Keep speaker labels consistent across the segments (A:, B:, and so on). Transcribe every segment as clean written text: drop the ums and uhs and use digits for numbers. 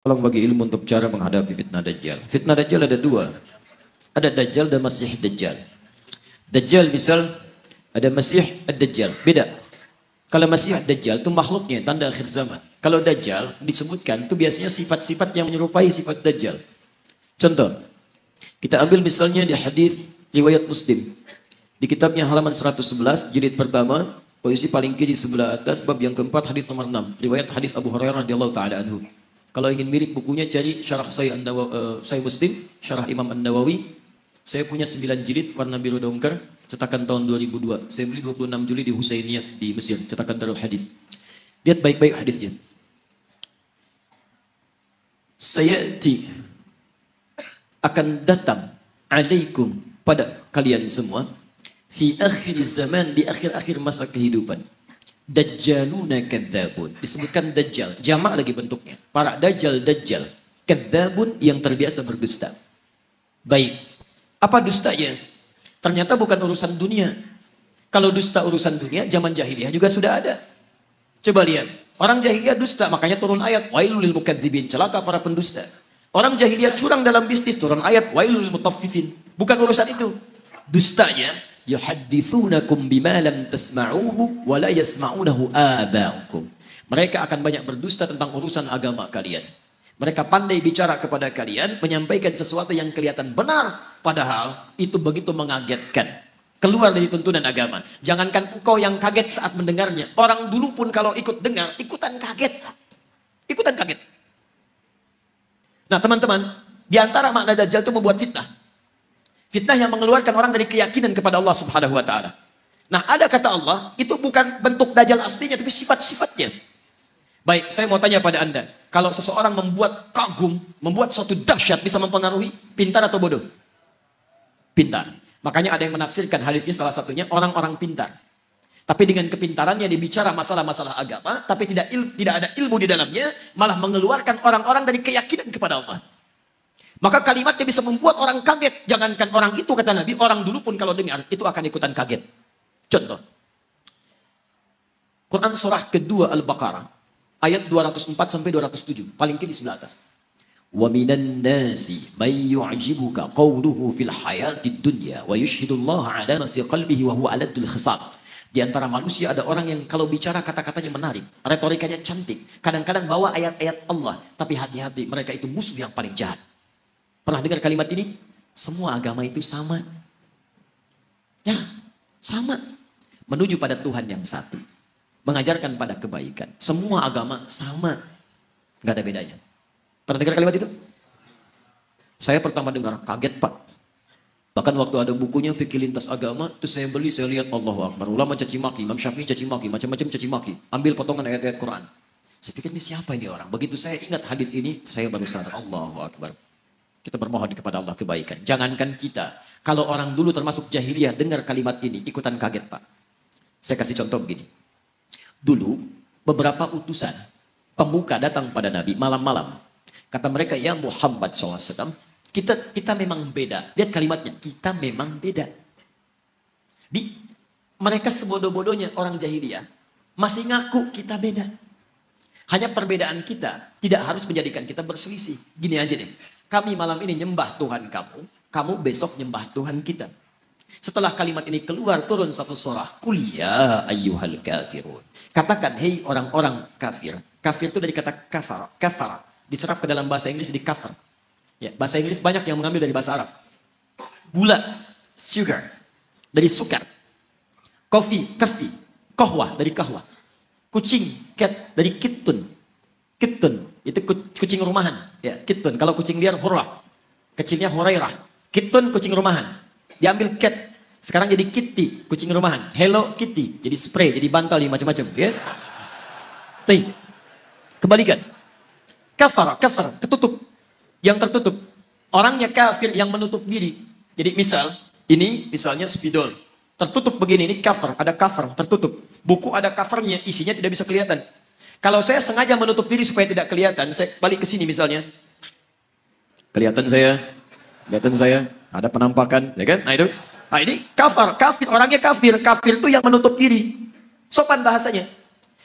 A: Tolong bagi ilmu untuk cara menghadapi fitnah Dajjal. Fitnah Dajjal ada dua. Ada Dajjal dan Masih Dajjal. Dajjal misal, ada Masih Ad-Dajjal. Beda. Kalau Masih Dajjal itu makhluknya, tanda akhir zaman. Kalau Dajjal disebutkan, itu biasanya sifat-sifat yang menyerupai sifat Dajjal. Contoh, kita ambil misalnya di hadis riwayat Muslim. Di kitabnya halaman 111, jilid pertama, posisi paling kiri sebelah atas, bab yang keempat, hadis nomor 6. Riwayat hadis Abu Hurairah radhiyallahu taala anhu. Kalau ingin mirip bukunya, cari syarah Sahih Muslim, syarah Imam An-Nawawi. Saya punya 9 jilid warna biru dongker, cetakan tahun 2002. Saya beli 26 Juli di Husainiyat di Mesir, cetakan Darul Hadis. Lihat baik-baik hadisnya. Sayati akan datang alaikum pada kalian semua fi akhir zaman, di akhir-akhir masa kehidupan. Dajjaluna kadzabun. Disebutkan Dajjal, jamak lagi bentuknya. Para Dajjal, kadzabun yang terbiasa berdusta. Baik, apa dustanya? Ternyata bukan urusan dunia. Kalau dusta urusan dunia, zaman jahiliyah juga sudah ada. Coba lihat, orang jahiliyah dusta, makanya turun ayat wailul lil mukadzibin, celaka para pendusta. Orang jahiliyah curang dalam bisnis, turun ayat wailul lil mutaffifin. Bukan urusan itu. Dustanya, yuhadditsunakum bima lam tasma'uhu wa la yasma'unahu aba'ukum. Mereka akan banyak berdusta tentang urusan agama kalian. Mereka pandai bicara kepada kalian, menyampaikan sesuatu yang kelihatan benar, padahal itu begitu mengagetkan. Keluar dari tuntunan agama. Jangankan engkau yang kaget saat mendengarnya, orang dulu pun kalau ikut dengar, ikutan kaget. Ikutan kaget. Nah teman-teman, di antara makna Dajjal itu membuat fitnah. Fitnah yang mengeluarkan orang dari keyakinan kepada Allah Subhanahu wa taala. Nah, ada kata Allah, itu bukan bentuk Dajjal aslinya, tapi sifat-sifatnya. Baik, saya mau tanya pada Anda, kalau seseorang membuat kagum, membuat suatu dahsyat, bisa mempengaruhi, pintar atau bodoh? Pintar. Makanya ada yang menafsirkan hadisnya, salah satunya orang-orang pintar. Tapi dengan kepintarannya dibicara masalah-masalah agama, tapi tidak ada ilmu di dalamnya, malah mengeluarkan orang-orang dari keyakinan kepada Allah. Maka kalimatnya bisa membuat orang kaget. Jangankan orang itu, kata Nabi, orang dulu pun kalau dengar, itu akan ikutan kaget. Contoh. Quran surah kedua Al-Baqarah. Ayat 204-207. Paling kiri sebelah atas. وَمِنَ النَّاسِ مَنْ يُعْجِبُكَ قَوْلُهُ فِي الْحَيَاةِ الدُّنْيَا وَيُشْهِدُ اللَّهَ عَلَى مَا فِي قَلْبِهِ وَهُوَ أَلَدُّ الْخِصَامِ. Di antara manusia ada orang yang kalau bicara kata-katanya menarik. Retorikanya cantik. Kadang-kadang bawa ayat-ayat Allah. Tapi hati-hati, mereka itu musuh yang paling jahat. Pernah dengar kalimat ini? Semua agama itu sama. Ya, sama. Menuju pada Tuhan yang satu. Mengajarkan pada kebaikan. Semua agama sama. Gak ada bedanya. Pernah dengar kalimat itu? Saya pertama dengar, kaget Pak. Bahkan waktu ada bukunya Fikih Lintas Agama, terus saya beli, saya lihat Allahu Akbar. Ulama caci maki, Imam Syafi'i caci maki, macam-macam caci maki. Ambil potongan ayat-ayat Quran. Saya pikir ini siapa ini orang? Begitu saya ingat hadis ini, saya baru sadar, Allahu Akbar. Kita bermohon kepada Allah kebaikan. Jangankan kita. Kalau orang dulu termasuk jahiliyah dengar kalimat ini, ikutan kaget Pak. Saya kasih contoh begini. Dulu, beberapa utusan pemuka datang pada Nabi malam-malam. Kata mereka, ya Muhammad SAW, kita memang beda. Lihat kalimatnya, kita memang beda. Mereka sebodoh-bodohnya orang jahiliyah, masih ngaku kita beda. Hanya perbedaan kita tidak harus menjadikan kita berselisih. Gini aja deh. Kami malam ini nyembah Tuhan kamu, kamu besok nyembah Tuhan kita. Setelah kalimat ini keluar, turun satu surah. Qul ya ayyuhal kafirun. Katakan, hei orang-orang kafir. Kafir itu dari kata kafar. Kafar. Diserap ke dalam bahasa Inggris di kafir. Ya, bahasa Inggris banyak yang mengambil dari bahasa Arab. Gula, sugar, dari sukar. Kopi, kafi. Kohwa, dari kahwa. Kucing, cat, dari kitun. Kitun, itu kucing rumahan. Ya, kitun. Kalau kucing liar, hurrah. Kecilnya hurairah. Kitun, kucing rumahan. Diambil cat. Sekarang jadi kitty, kucing rumahan. Hello Kitty, jadi spray, jadi bantal, macam-macam. Ya. Kebalikan. Kafar, ketutup. Yang tertutup. Orangnya kafir yang menutup diri. Jadi misal, ini misalnya spidol. Tertutup begini, ini cover, ada cover, tertutup. Buku ada covernya, isinya tidak bisa kelihatan. Kalau saya sengaja menutup diri supaya tidak kelihatan, saya balik ke sini misalnya. Kelihatan saya, ada penampakan, ya kan? Nah itu, nah ini kafir, orangnya kafir itu yang menutup diri. Sopan bahasanya.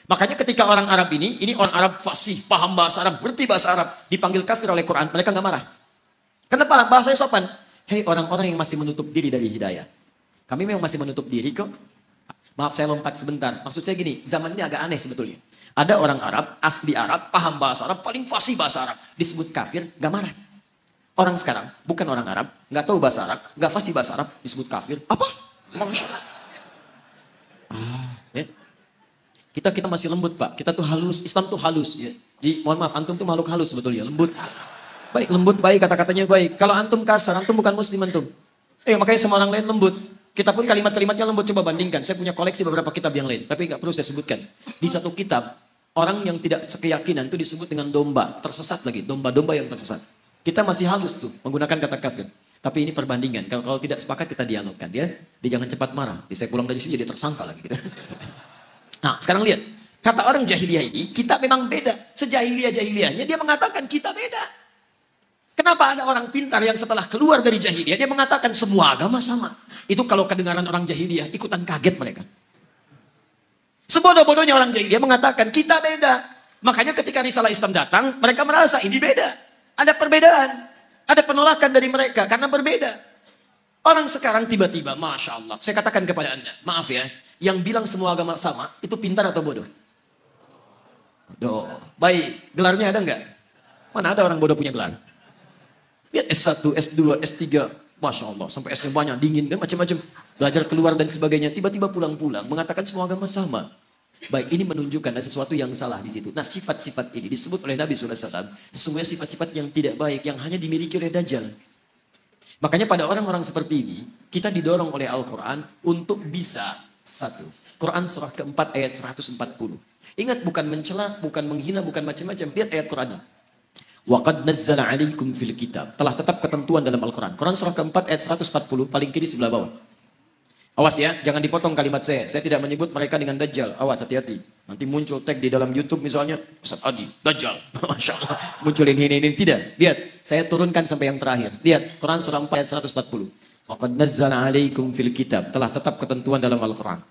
A: Makanya ketika orang Arab ini orang Arab fasih, paham bahasa Arab, ngerti bahasa Arab, dipanggil kafir oleh Quran, mereka nggak marah. Kenapa? Bahasanya sopan. Hei orang-orang yang masih menutup diri dari hidayah. Kami memang masih menutup diri kok. Maaf saya lompat sebentar. Maksud saya gini, zaman ini agak aneh sebetulnya. Ada orang Arab, asli Arab, paham bahasa Arab, paling fasih bahasa Arab. Disebut kafir, nggak marah. Orang sekarang, bukan orang Arab, nggak tahu bahasa Arab, nggak fasih bahasa Arab, disebut kafir. Apa? Masya Allah. Ya. Kita masih lembut Pak. Kita tuh halus. Islam tuh halus. Ya. Jadi mohon maaf, antum tuh makhluk halus sebetulnya. Lembut. Baik, lembut baik, kata-katanya baik. Kalau antum kasar, antum bukan muslim antum. Makanya sama orang lain lembut. Kita pun kalimat-kalimatnya lembut. Coba bandingkan. Saya punya koleksi beberapa kitab yang lain. Tapi nggak perlu saya sebutkan. Di satu kitab, orang yang tidak sekeyakinan itu disebut dengan domba. Tersesat lagi. Domba-domba yang tersesat. Kita masih halus tuh menggunakan kata kafir. Tapi ini perbandingan. Kalau tidak sepakat kita dialogkan. Dia jangan cepat marah. Saya pulang dari sini jadi tersangka lagi. Gitu. Nah, sekarang lihat. Kata orang jahiliyah ini, kita memang beda. Sejahiliyah-jahiliyahnya dia mengatakan kita beda. Kenapa ada orang pintar yang setelah keluar dari jahiliyah, dia mengatakan semua agama sama. Itu kalau kedengaran orang jahiliyah, ikutan kaget mereka. Sebodoh-bodohnya orang jahiliyah mengatakan kita beda. Makanya ketika risalah Islam datang, mereka merasa ini beda. Ada perbedaan. Ada penolakan dari mereka karena berbeda. Orang sekarang tiba-tiba, Masya Allah. Saya katakan kepada Anda, maaf ya. Yang bilang semua agama sama, itu pintar atau bodoh? Bodoh. Baik, gelarnya ada nggak? Mana ada orang bodoh punya gelar? Lihat S1, S2, S3, Masya Allah. Sampai S-nya banyak, dingin, dan macam-macam. Belajar keluar dan sebagainya. Tiba-tiba pulang-pulang, mengatakan semua agama sama. Baik, ini menunjukkan ada sesuatu yang salah di situ. Nah, sifat-sifat ini disebut oleh Nabi SAW. Sesungguhnya sifat-sifat yang tidak baik, yang hanya dimiliki oleh Dajjal. Makanya pada orang-orang seperti ini, kita didorong oleh Al-Quran untuk bisa satu. Quran surah keempat ayat 140. Ingat, bukan mencela, bukan menghina, bukan macam-macam. Lihat ayat Quran. وَقَدْ نَزَّلَ عَلَيْكُمْ فِي الْكِتَابِ. Telah tetap ketentuan dalam Al-Quran. Quran surah keempat ayat 140, paling kiri sebelah bawah. Awas ya, jangan dipotong kalimat saya. Saya tidak menyebut mereka dengan Dajjal. Awas, hati-hati. Nanti muncul tag di dalam YouTube misalnya, Ustaz Adi, Dajjal. Masya Allah. Muncul ini. Tidak. Lihat, saya turunkan sampai yang terakhir. Lihat, Quran surah 4 ayat 140. وَقَدْ نَزَّلَ عَلَيْكُمْ فِي الْكِتَابِ. Telah tetap ketentuan dalam Al-Quran.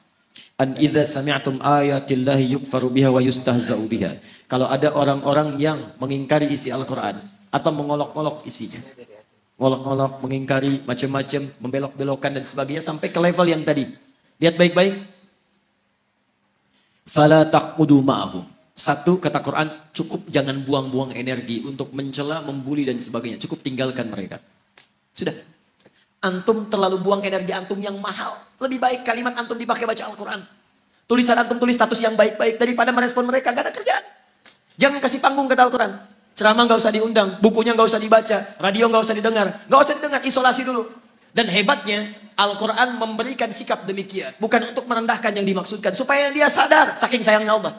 A: An idza sami'tum ayatillahi yukfaru biha wa yustahza'u biha. Kalau ada orang-orang yang mengingkari isi Al-Quran atau mengolok-olok isinya. Ngolok-ngolok, mengingkari, macam-macam, membelok-belokkan dan sebagainya sampai ke level yang tadi. Lihat baik-baik. Fala taqudu ma'ahum. Satu, kata Quran, cukup jangan buang-buang energi untuk mencela, membuli dan sebagainya. Cukup tinggalkan mereka. Sudah. Antum terlalu buang energi antum yang mahal. Lebih baik kalimat antum dipakai baca Al-Quran. Tulisan antum tulis status yang baik-baik daripada merespon mereka. Gak ada kerjaan. Jangan kasih panggung kata Al-Quran. Ceramah gak usah diundang, bukunya gak usah dibaca, radio gak usah didengar. Gak usah didengar, isolasi dulu. Dan hebatnya, Al-Quran memberikan sikap demikian. Bukan untuk merendahkan yang dimaksudkan. Supaya dia sadar, saking sayangnya Allah.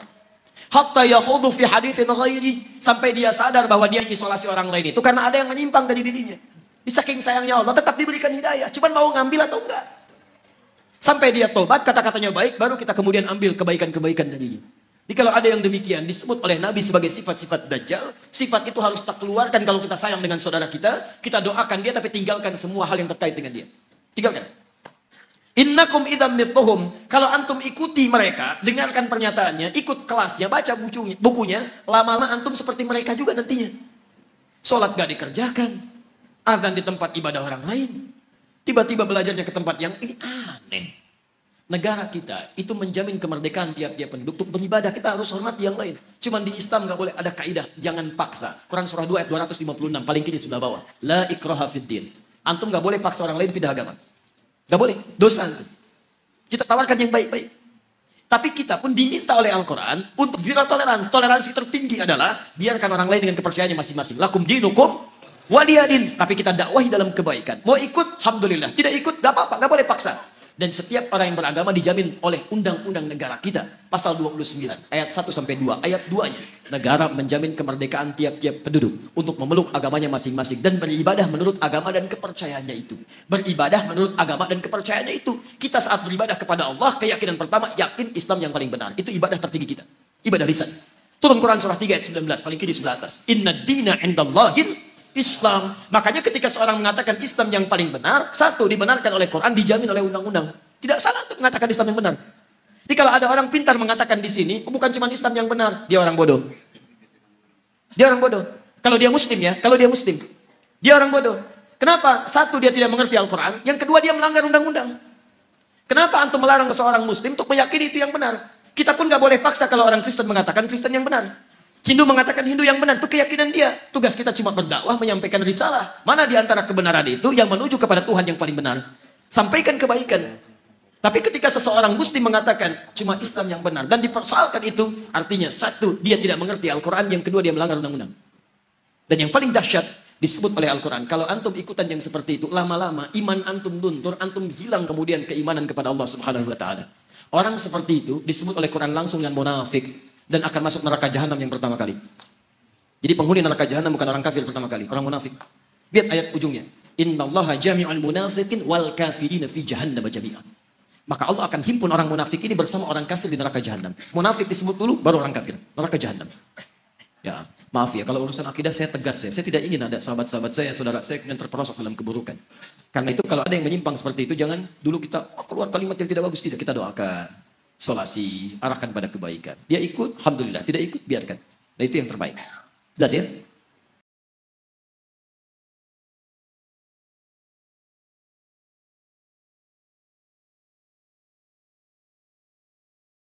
A: Hatta yahudu fi hadithin ghairi. Sampai dia sadar bahwa dia isolasi orang lain itu karena ada yang menyimpang dari dirinya. Saking sayangnya Allah, tetap diberikan hidayah. Cuman mau ngambil atau enggak. Sampai dia tobat, kata-katanya baik, baru kita kemudian ambil kebaikan-kebaikan darinya. Jadi kalau ada yang demikian disebut oleh Nabi sebagai sifat-sifat Dajjal, sifat itu harus tak keluarkan kalau kita sayang dengan saudara kita doakan dia tapi tinggalkan semua hal yang terkait dengan dia. Tinggalkan. Innakum idzam mithluhum. Kalau antum ikuti mereka, dengarkan pernyataannya, ikut kelasnya, baca bukunya, lama-lama antum seperti mereka juga nantinya. Salat gak dikerjakan, azan di tempat ibadah orang lain, tiba-tiba belajarnya ke tempat yang ini aneh. Negara kita itu menjamin kemerdekaan tiap-tiap penduduk untuk beribadah. Kita harus hormat yang lain. Cuman di Islam gak boleh ada kaidah. Jangan paksa. Quran surah 2 ayat 256. Paling kiri sebelah bawah. La ikraha fiddin. Antum gak boleh paksa orang lain pindah agama. Gak boleh. Dosa. Kita tawarkan yang baik-baik. Tapi kita pun diminta oleh Al-Quran untuk zero toleransi. Toleransi tertinggi adalah biarkan orang lain dengan kepercayaannya masing-masing. Lakum dinukum waliyadin. Tapi kita dakwahi dalam kebaikan. Mau ikut, alhamdulillah. Tidak ikut, gak apa-apa. Gak boleh paksa. Dan setiap orang yang beragama dijamin oleh undang-undang negara kita. Pasal 29, ayat 1-2. Ayat 2-nya. Negara menjamin kemerdekaan tiap-tiap penduduk. Untuk memeluk agamanya masing-masing. Dan beribadah menurut agama dan kepercayaannya itu. Beribadah menurut agama dan kepercayaannya itu. Kita saat beribadah kepada Allah, keyakinan pertama, yakin Islam yang paling benar. Itu ibadah tertinggi kita. Ibadah lisan. Turun Quran surah 3 ayat 19, paling kiri sebelah atas. Inna dina indallahil Islam. Makanya ketika seorang mengatakan Islam yang paling benar, satu, dibenarkan oleh Quran, dijamin oleh undang-undang. Tidak salah untuk mengatakan Islam yang benar. Jadi kalau ada orang pintar mengatakan di sini, oh, bukan cuma Islam yang benar, dia orang bodoh. Dia orang bodoh. Kalau dia muslim ya, kalau dia muslim. Dia orang bodoh. Kenapa? Satu, dia tidak mengerti Al-Quran. Yang kedua, dia melanggar undang-undang. Kenapa antum melarang seorang muslim untuk meyakini itu yang benar? Kita pun gak boleh paksa kalau orang Kristen mengatakan Kristen yang benar. Hindu mengatakan Hindu yang benar, itu keyakinan dia. Tugas kita cuma berdakwah, menyampaikan risalah. Mana di antara kebenaran itu yang menuju kepada Tuhan yang paling benar? Sampaikan kebaikan. Tapi ketika seseorang muslim mengatakan cuma Islam yang benar dan dipersoalkan itu, artinya satu, dia tidak mengerti Al-Quran, yang kedua dia melanggar undang-undang. Dan yang paling dahsyat disebut oleh Al-Quran, kalau antum ikutan yang seperti itu, lama-lama iman antum luntur, antum hilang kemudian keimanan kepada Allah Subhanahu wa taala. Orang seperti itu disebut oleh Quran langsung yang munafik dan akan masuk neraka jahanam yang pertama kali. Jadi penghuni neraka jahanam bukan orang kafir pertama kali, orang munafik. Lihat ayat ujungnya. Innallaha jami'ul munafiqin wal kafirina fi jahannam jami'an. Maka Allah akan himpun orang munafik ini bersama orang kafir di neraka jahanam. Munafik disebut dulu, baru orang kafir. Neraka jahanam. Ya, maaf ya, kalau urusan akidah saya tegas ya. Saya tidak ingin ada sahabat-sahabat saya, saudara saya yang terperosok dalam keburukan. Karena itu kalau ada yang menyimpang seperti itu, jangan dulu kita keluar kalimat yang tidak bagus. Tidak, kita doakan. Solasi, arahkan pada kebaikan. Dia ikut, alhamdulillah. Tidak ikut, biarkan. Nah itu yang terbaik. Jelas ya?